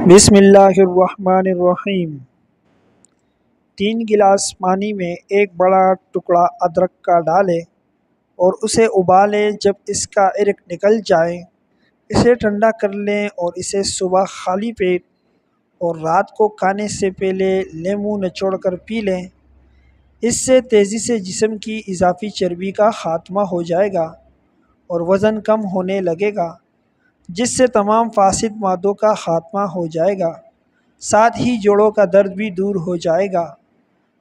بسم اللہ الرحمن الرحیم۔ 3 گلاس پانی میں ایک بڑا ٹکڑا ادرک کا ڈالیں اور اسے ابالیں۔ جب اس کا عرق نکل جائے اسے ٹھنڈا کر لیں اور اسے صبح خالی پیٹ اور رات کو کھانے سے پہلے لیموں نچوڑ کر پی لیں۔ اس سے تیزی سے جسم کی اضافی چربی کا خاتمہ ہو جائے گا اور وزن کم ہونے لگے گا، جس سے تمام فاسد مادوں کا خاتمہ ہو جائے گا، ساتھ ہی جوڑوں کا درد بھی دور ہو جائے گا۔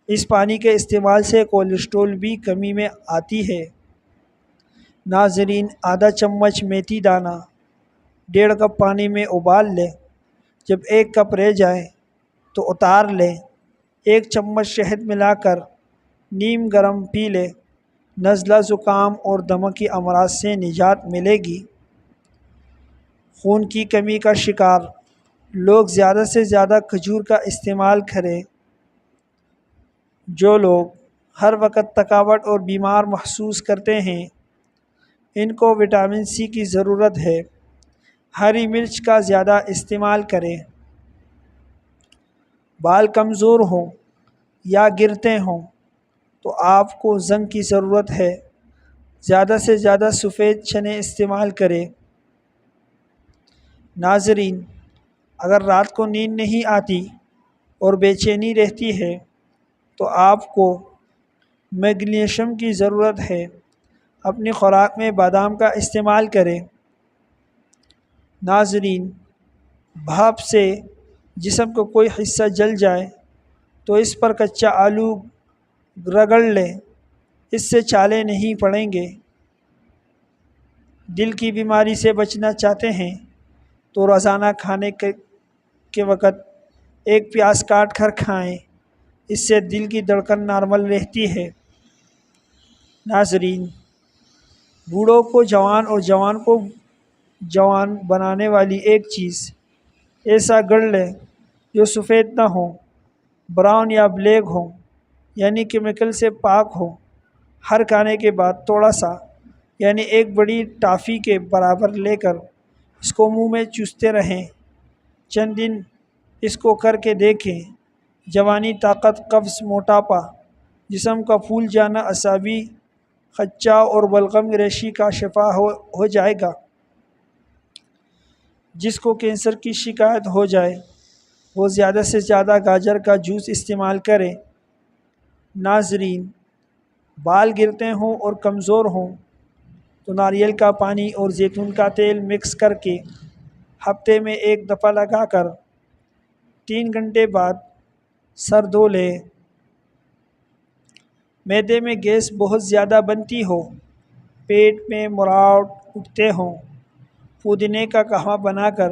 اس پانی کے استعمال سے کولیسٹرول بھی کمی میں آتی ہے۔ ناظرین، آدھا چمچ میتھی دانہ 1.5 کپ پانی میں ابال لیں۔ جب 1 کپ رہ جائے تو اتار لیں۔ 1 چمچ شہد ملا کر نیم گرم پی لیں۔ نزلہ، زکام اور دمہ کی امراض سے نجات ملے گی۔ خون کی کمی کا شکار لوگ زیادہ سے زیادہ کھجور کا استعمال کریں۔ جو لوگ ہر وقت تھکاوٹ اور بیمار محسوس کرتے ہیں ان کو وٹامن سی کی ضرورت ہے۔ ہری مرچ کا زیادہ استعمال کریں۔ بال کمزور ہوں یا گرتے ہوں تو آپ کو زنک کی ضرورت ہے۔ زیادہ سے زیادہ سفید چنے استعمال کریں۔ ناظرین، اگر رات کو نیند نہیں آتی اور بے چینی رہتی ہے تو آپ کو میگنیشیم کی ضرورت ہے۔ اپنی خوراک میں بادام کا استعمال کریں۔ ناظرین، بھاپ سے جسم کا کوئی حصہ جل جائے تو اس پر کچا آلو رگڑ لیں، اس سے چھالے نہیں پڑیں گے۔ دل کی بیماری سے بچنا چاہتے ہیں تو روزانہ کھانے کے وقت 1 پیاز کاٹ کر کھائیں، اس سے دل کی دھڑکن نارمل رہتی ہے۔ ناظرین، بوڑھوں کو جوان اور جوان کو جوان بنانے والی ایک چیز ایسا گڑ لیں جو سفید نہ ہو، براؤن یا بلیک ہو، یعنی کیمیکل سے پاک ہو۔ ہر کھانے کے بعد تھوڑا سا، یعنی 1 بڑی ٹافی کے برابر لے کر اس کو منہ میں چوستے رہیں۔ چند دن اس کو کر کے دیکھیں۔ جوانی، طاقت، قبض، موٹاپا، جسم کا پھول جانا، اعصابی خدشات اور بلغم ریشی کا شفا ہو جائے گا۔ جس کو کینسر کی شکایت ہو جائے وہ زیادہ سے زیادہ گاجر کا جوس استعمال کرے۔ ناظرین، بال گرتے ہوں اور کمزور ہوں تو ناریل کا پانی اور زیتون کا تیل مکس کر کے ہفتے میں 1 دفعہ لگا کر 3 گھنٹے بعد سر دھو لیں۔ معدے میں گیس بہت زیادہ بنتی ہو، پیٹ میں مراوٹ اٹھتے ہوں، پودینے کا قہوہ بنا کر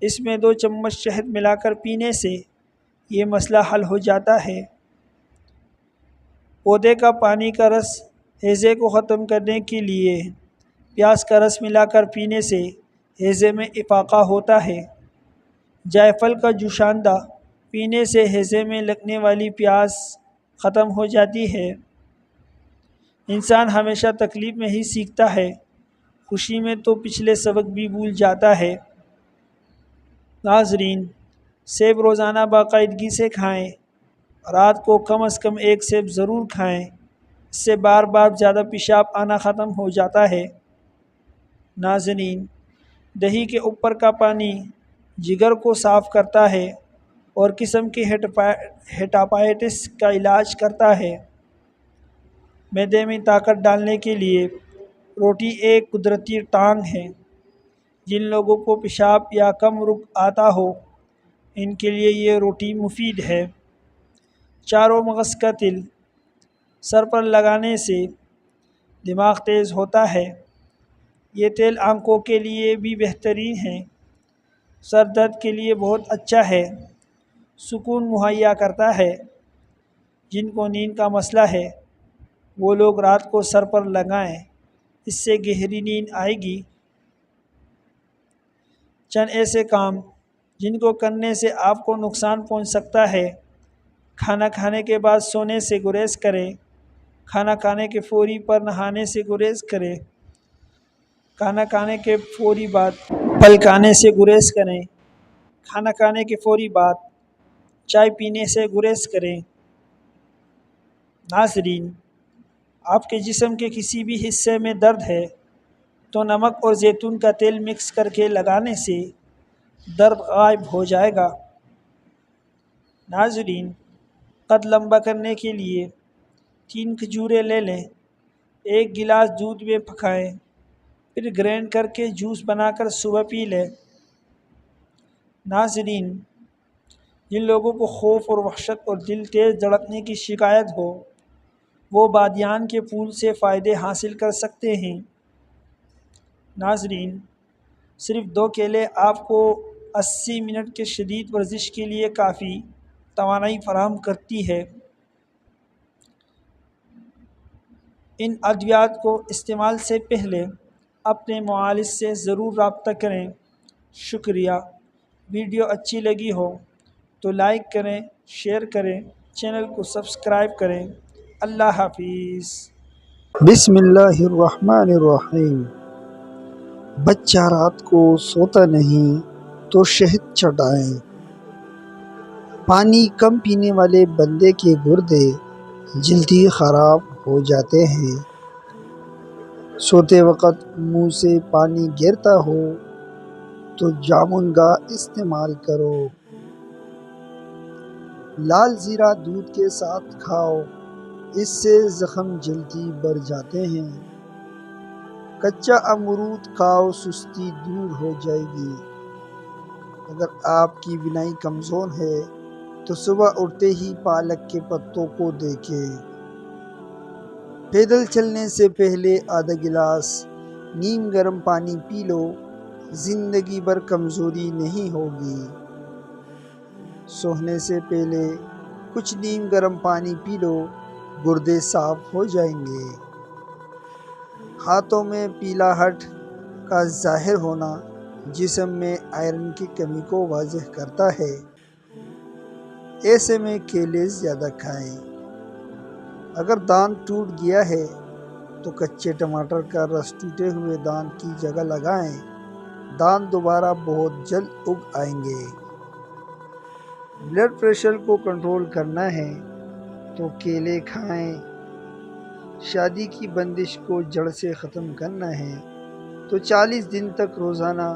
اس میں 2 چمچ شہد ملا کر پینے سے یہ مسئلہ حل ہو جاتا ہے۔ پودے کا پانی کا رس ہیضے کو ختم کرنے کے لیے پیاز کا رس ملا کر پینے سے ہیضے میں افاقہ ہوتا ہے۔ جائفل کا جوشاندہ پینے سے ہیضے میں لگنے والی پیاس ختم ہو جاتی ہے۔ انسان ہمیشہ تکلیف میں ہی سیکھتا ہے، خوشی میں تو پچھلے سبق بھی بھول جاتا ہے۔ ناظرین، سیب روزانہ باقاعدگی سے کھائیں۔ رات کو کم از کم 1 سیب ضرور کھائیں، اس سے بار بار زیادہ پیشاب آنا ختم ہو جاتا ہے۔ ناظرین، دہی کے اوپر کا پانی جگر کو صاف کرتا ہے اور قسم کی ہیپاٹائٹس کا علاج کرتا ہے۔ معدے میں طاقت ڈالنے کے لیے روٹی ایک قدرتی ٹانگ ہے۔ جن لوگوں کو پیشاب یا کم رک آتا ہو ان کے لیے یہ روٹی مفید ہے۔ چاروں مغز کا تل سر پر لگانے سے دماغ تیز ہوتا ہے۔ یہ تیل آنکھوں کے لیے بھی بہترین ہے۔ سر درد کے لیے بہت اچھا ہے، سکون مہیا کرتا ہے۔ جن کو نیند کا مسئلہ ہے وہ لوگ رات کو سر پر لگائیں، اس سے گہری نیند آئے گی۔ چند ایسے کام جن کو کرنے سے آپ کو نقصان پہنچ سکتا ہے۔ کھانا کھانے کے بعد سونے سے گریز کریں۔ کھانا کھانے کے فوری پر نہانے سے گریز کریں۔ کھانا کھانے کے فوری بعد پلکانے سے گریز کریں۔ کھانا کھانے کے فوری بعد چائے پینے سے گریز کریں۔ ناظرین، آپ کے جسم کے کسی بھی حصے میں درد ہے تو نمک اور زیتون کا تیل مکس کر کے لگانے سے درد غائب ہو جائے گا۔ ناظرین، قد لمبا کرنے کے لیے 3 کھجوریں لے لیں، 1 گلاس دودھ میں پکائیں، پھر گرینڈ کر کے جوس بنا کر صبح پی لیں۔ ناظرین، جن لوگوں کو خوف اور وحشت اور دل تیز دھڑکنے کی شکایت ہو وہ بادیان کے پھول سے فائدے حاصل کر سکتے ہیں۔ ناظرین، صرف 2 کیلے آپ کو 80 منٹ کے شدید ورزش کے لیے کافی توانائی فراہم کرتی ہے۔ ان ادویات کو استعمال سے پہلے اپنے معالج سے ضرور رابطہ کریں۔ شکریہ۔ ویڈیو اچھی لگی ہو تو لائک کریں، شیئر کریں، چینل کو سبسکرائب کریں۔ اللہ حافظ۔ بسم اللہ الرحمن الرحیم۔ بچہ رات کو سوتا نہیں تو شہد چٹائیں۔ پانی کم پینے والے بندے کے گردے جلدی خراب ہو جاتے ہیں۔ سوتے وقت منہ سے پانی گرتا ہو تو جامن کا استعمال کرو۔ لال زیرہ دودھ کے ساتھ کھاؤ، اس سے زخم جلدی بڑھ جاتے ہیں۔ کچا امرود کھاؤ، سستی دور ہو جائے گی۔ اگر آپ کی بینائی کمزور ہے تو صبح اٹھتے ہی پالک کے پتوں کو دیکھیں۔ پیدل چلنے سے پہلے آدھا گلاس نیم گرم پانی پی لو، زندگی بھر کمزوری نہیں ہوگی۔ سونے سے پہلے کچھ نیم گرم پانی پی لو، گردے صاف ہو جائیں گے۔ ہاتھوں میں پیلا ہٹ کا ظاہر ہونا جسم میں آئرن کی کمی کو واضح کرتا ہے۔ ایسے میں کیلے زیادہ کھائیں۔ اگر دانت ٹوٹ گیا ہے تو کچے ٹماٹر کا رس ٹوٹے ہوئے دانت کی جگہ لگائیں، دانت دوبارہ بہت جلد اگ آئیں گے۔ بلڈ پریشر کو کنٹرول کرنا ہے تو کیلے کھائیں۔ شادی کی بندش کو جڑ سے ختم کرنا ہے تو 40 دن تک روزانہ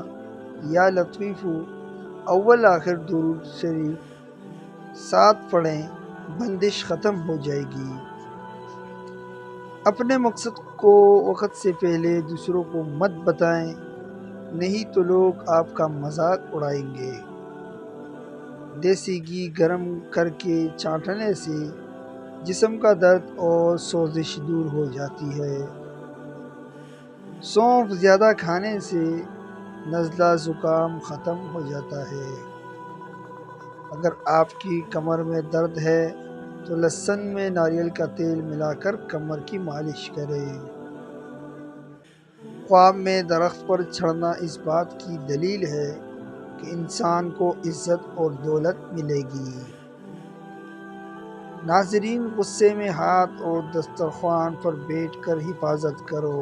یا لطیف اول آخر درود شریف 7 پڑھیں، بندش ختم ہو جائے گی۔ اپنے مقصد کو وقت سے پہلے دوسروں کو مت بتائیں، نہیں تو لوگ آپ کا مذاق اڑائیں گے۔ دیسی گھی گرم کر کے چاٹنے سے جسم کا درد اور سوزش دور ہو جاتی ہے۔ سونف زیادہ کھانے سے نزلہ زکام ختم ہو جاتا ہے۔ اگر آپ کی کمر میں درد ہے تو لہسن میں ناریل کا تیل ملا کر کمر کی مالش کریں۔ خواب میں درخت پر چڑھنا اس بات کی دلیل ہے کہ انسان کو عزت اور دولت ملے گی۔ ناظرین، غصے میں ہاتھ اور دسترخوان پر بیٹھ کر حفاظت کرو۔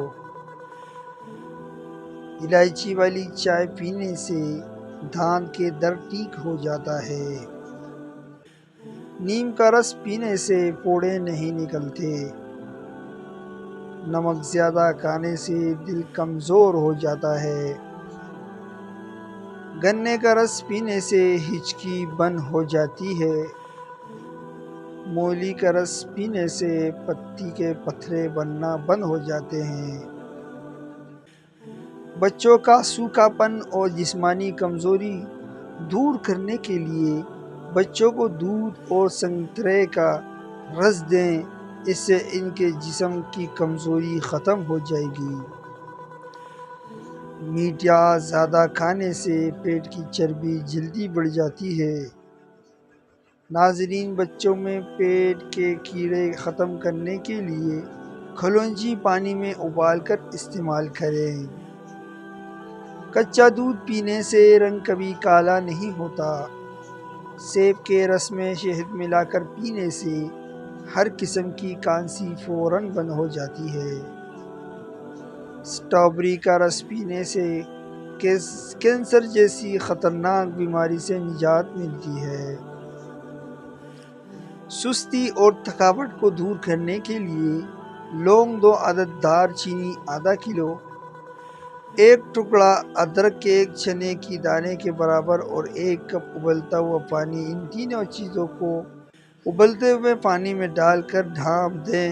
الائچی والی چائے پینے سے دھان کے درد ٹھیک ہو جاتا ہے۔ نیم کا رس پینے سے پھوڑے نہیں نکلتے۔ نمک زیادہ کھانے سے دل کمزور ہو جاتا ہے۔ گنے کا رس پینے سے ہچکی بند ہو جاتی ہے۔ مولی کا رس پینے سے پتی کے پتھرے بننا بند ہو جاتے ہیں۔ بچوں کا سوکھا پن اور جسمانی کمزوری دور کرنے کے لیے بچوں کو دودھ اور سنترے کا رس دیں، اس سے ان کے جسم کی کمزوری ختم ہو جائے گی۔ میٹھا زیادہ کھانے سے پیٹ کی چربی جلدی بڑھ جاتی ہے۔ ناظرین، بچوں میں پیٹ کے کیڑے ختم کرنے کے لیے کلونجی پانی میں ابال کر استعمال کریں۔ کچا دودھ پینے سے رنگ کبھی کالا نہیں ہوتا۔ سیب کے رس میں شہد ملا کر پینے سے ہر قسم کی کھانسی فوراً بند ہو جاتی ہے۔ اسٹرابیری کا رس پینے سے کینسر جیسی خطرناک بیماری سے نجات ملتی ہے۔ سستی اور تھکاوٹ کو دور کرنے کے لیے لونگ 2 عدد، دار چینی آدھا کلو، 1 ٹکڑا ادرک کے 1 چنے کی دانے کے برابر اور 1 کپ ابلتا ہوا پانی، ان تینوں چیزوں کو ابلتے ہوئے پانی میں ڈال کر ڈھانپ دیں۔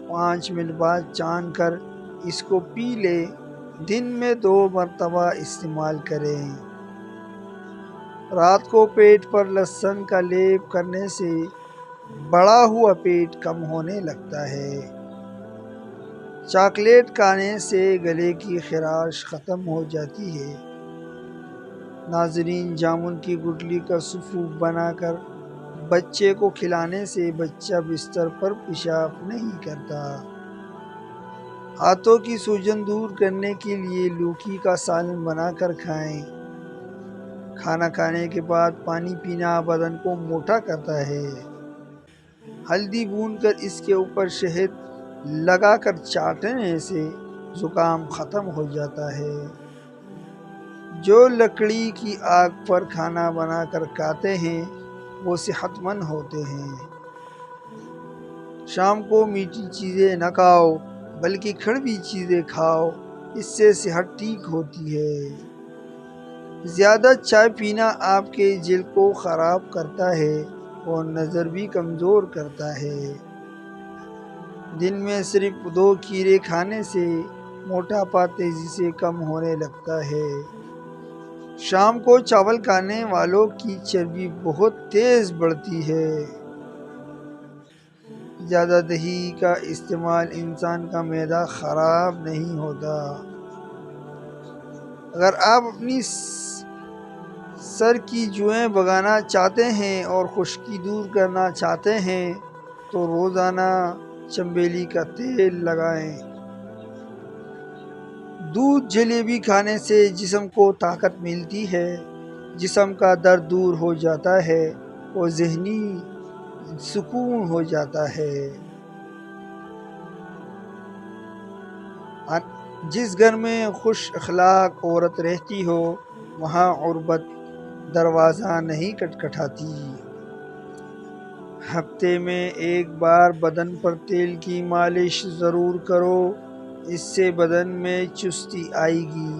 5 منٹ بعد چھان کر اس کو پی لیں۔ دن میں 2 مرتبہ استعمال کریں۔ رات کو پیٹ پر لہسن کا لیپ کرنے سے بڑھا ہوا پیٹ کم ہونے لگتا ہے۔ چاکلیٹ کھانے سے گلے کی خراش ختم ہو جاتی ہے۔ ناظرین، جامن کی گٹلی کا سوپ بنا کر بچے کو کھلانے سے بچہ بستر پر پیشاب نہیں کرتا۔ ہاتھوں کی سوجن دور کرنے کے لیے لوکی کا سالن بنا کر کھائیں۔ کھانا کھانے کے بعد پانی پینا بدن کو موٹا کرتا ہے۔ ہلدی بھون کر اس کے اوپر شہد لگا کر چاٹنے سے زکام ختم ہو جاتا ہے۔ جو لکڑی کی آگ پر کھانا بنا کر کھاتے ہیں وہ صحت مند ہوتے ہیں۔ شام کو میٹھی چیزیں نہ کھاؤ بلکہ کڑوی چیزیں کھاؤ، اس سے صحت ٹھیک ہوتی ہے۔ زیادہ چائے پینا آپ کے جلد کو خراب کرتا ہے اور نظر بھی کمزور کرتا ہے۔ دن میں صرف 2 کھیرے کھانے سے موٹاپا تیزی سے کم ہونے لگتا ہے۔ شام کو چاول کھانے والوں کی چربی بہت تیز بڑھتی ہے۔ زیادہ دہی کا استعمال انسان کا معدہ خراب نہیں ہوتا۔ اگر آپ اپنی سر کی جوئیں بھگانا چاہتے ہیں اور خشکی دور کرنا چاہتے ہیں تو روزانہ چنبیلی کا تیل لگائیں۔ دودھ جلیبی کھانے سے جسم کو طاقت ملتی ہے، جسم کا درد دور ہو جاتا ہے اور ذہنی سکون ہو جاتا ہے۔ جس گھر میں خوش اخلاق عورت رہتی ہو وہاں غربت دروازہ نہیں کھٹکھٹاتی۔ ہفتے میں 1 بار بدن پر تیل کی مالش ضرور کرو، اس سے بدن میں چستی آئے گی۔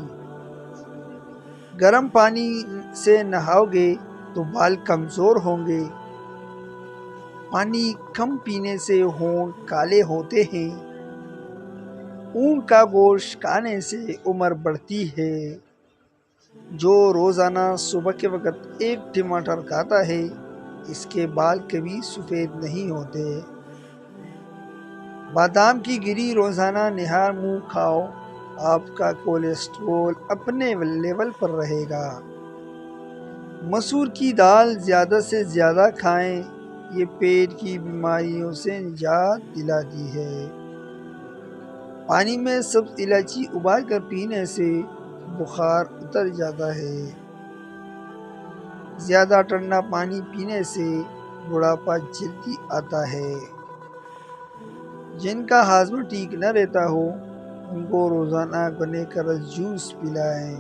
گرم پانی سے نہاؤ گے تو بال کمزور ہوں گے۔ پانی کم پینے سے ہونٹ کالے ہوتے ہیں۔ اونٹ کا گوشت کھانے سے عمر بڑھتی ہے۔ جو روزانہ صبح کے وقت 1 ٹماٹر کھاتا ہے اس کے بال کبھی سفید نہیں ہوتے۔ بادام کی گری روزانہ نہار منہ کھاؤ، آپ کا کولیسٹرول اپنے لیول پر رہے گا۔ مسور کی دال زیادہ سے زیادہ کھائیں، یہ پیٹ کی بیماریوں سے نجات دلاتی ہے۔ پانی میں سبز الائچی ابال کر پینے سے بخار اتر جاتا ہے۔ زیادہ ٹھنڈا پانی پینے سے بڑھاپا جلدی آتا ہے۔ جن کا ہاضمہ ٹھیک نہ رہتا ہو ان کو روزانہ گنے کا رس جوس پلائیں۔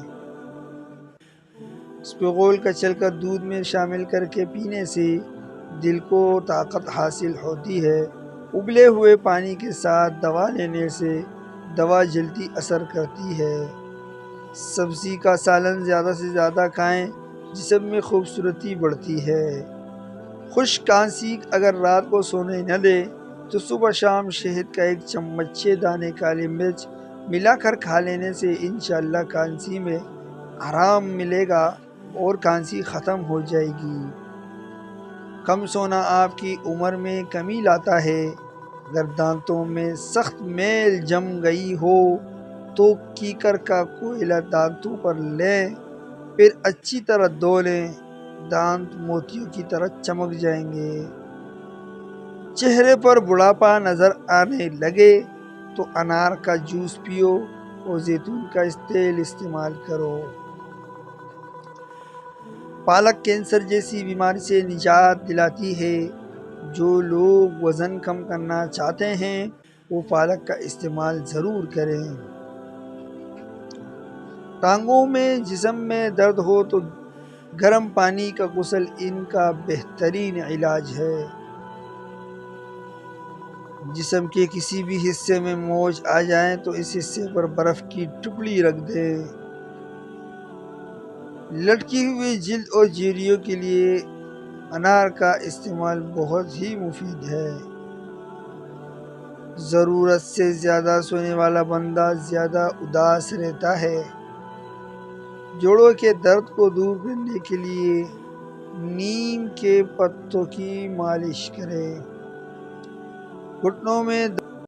اسپغول کا چھلکا دودھ میں شامل کر کے پینے سے دل کو طاقت حاصل ہوتی ہے۔ ابلے ہوئے پانی کے ساتھ دوا لینے سے دوا جلدی اثر کرتی ہے۔ سبزی کا سالن زیادہ سے زیادہ کھائیں، جسم میں خوبصورتی بڑھتی ہے۔ خشک کھانسی اگر رات کو سونے نہ دے تو صبح شام شہد کا 1 چمچ 6 دانے کالی مرچ ملا کر کھا لینے سے انشاءاللہ کھانسی میں آرام ملے گا اور کھانسی ختم ہو جائے گی۔ کم سونا آپ کی عمر میں کمی لاتا ہے۔ اگر دانتوں میں سخت میل جم گئی ہو تو کیکر کا کوئلہ دانتوں پر لیں، پھر اچھی طرح دھو لیں، دانت موتیوں کی طرح چمک جائیں گے۔ چہرے پر بڑھاپا نظر آنے لگے تو انار کا جوس پیو اور زیتون کا تیل استعمال کرو۔ پالک کینسر جیسی بیماری سے نجات دلاتی ہے۔ جو لوگ وزن کم کرنا چاہتے ہیں وہ پالک کا استعمال ضرور کریں۔ ٹانگوں میں جسم میں درد ہو تو گرم پانی کا غسل ان کا بہترین علاج ہے۔ جسم کے کسی بھی حصے میں موج آ جائیں تو اس حصے پر برف کی ٹکڑی رکھ دے۔ لٹکی ہوئی جلد اور جھریوں کے لیے انار کا استعمال بہت ہی مفید ہے۔ ضرورت سے زیادہ سونے والا بندہ زیادہ اداس رہتا ہے۔ جوڑوں کے درد کو دور کرنے کے لیے نیم کے پتوں کی مالش کریں۔ گھٹنوں میں